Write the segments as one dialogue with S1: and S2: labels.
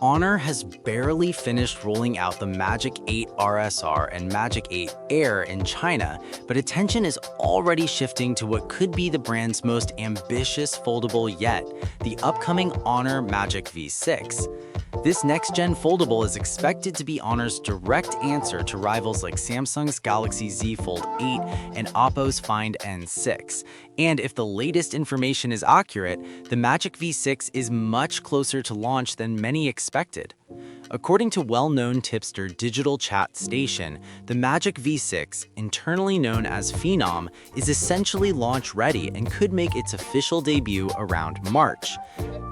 S1: Honor has barely finished rolling out the Magic 8 RSR and Magic 8 Air in China, but attention is already shifting to what could be the brand's most ambitious foldable yet, the upcoming Honor Magic V6. This next-gen foldable is expected to be Honor's direct answer to rivals like Samsung's Galaxy Z Fold 8 and Oppo's Find N6. And if the latest information is accurate, the Magic V6 is much closer to launch than many expected. According to well-known tipster Digital Chat Station, the Magic V6, internally known as Phenom, is essentially launch-ready and could make its official debut around March.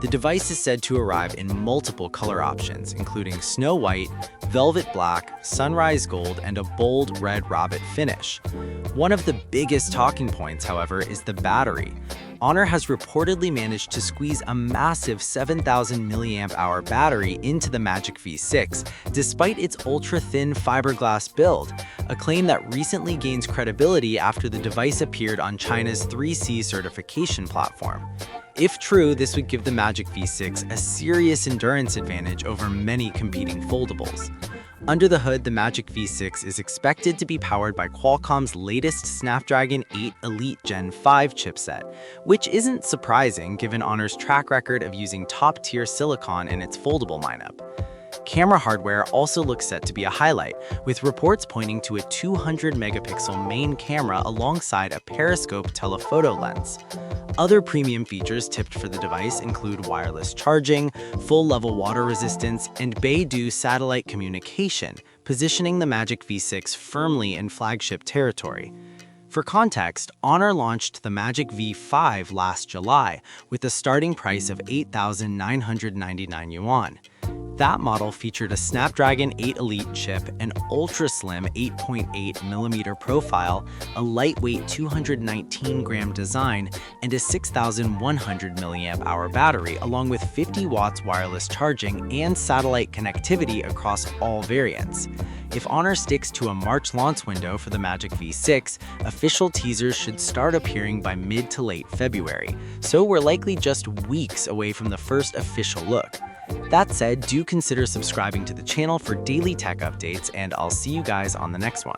S1: The device is said to arrive in multiple color options, including snow white, velvet black, sunrise gold, and a bold red rabbit finish. One of the biggest talking points, however, is the battery. Honor has reportedly managed to squeeze a massive 7,000 mAh battery into the Magic V6, despite its ultra-thin fiberglass build, a claim that recently gains credibility after the device appeared on China's 3C certification platform. If true, this would give the Magic V6 a serious endurance advantage over many competing foldables. Under the hood, the Magic V6 is expected to be powered by Qualcomm's latest Snapdragon 8 Elite Gen 5 chipset, which isn't surprising given Honor's track record of using top-tier silicon in its foldable lineup. Camera hardware also looks set to be a highlight, with reports pointing to a 200-megapixel main camera alongside a periscope telephoto lens. Other premium features tipped for the device include wireless charging, full-level water resistance, and Beidou satellite communication, positioning the Magic V6 firmly in flagship territory. For context, Honor launched the Magic V5 last July with a starting price of 8,999 yuan. That model featured a Snapdragon 8 Elite chip, an ultra-slim 8.8mm profile, a lightweight 219-gram design, and a 6,100 mAh battery, along with 50 watts wireless charging and satellite connectivity across all variants. If Honor sticks to a March launch window for the Magic V6, official teasers should start appearing by mid to late February, so we're likely just weeks away from the first official look. That said, do consider subscribing to the channel for daily tech updates, and I'll see you guys on the next one.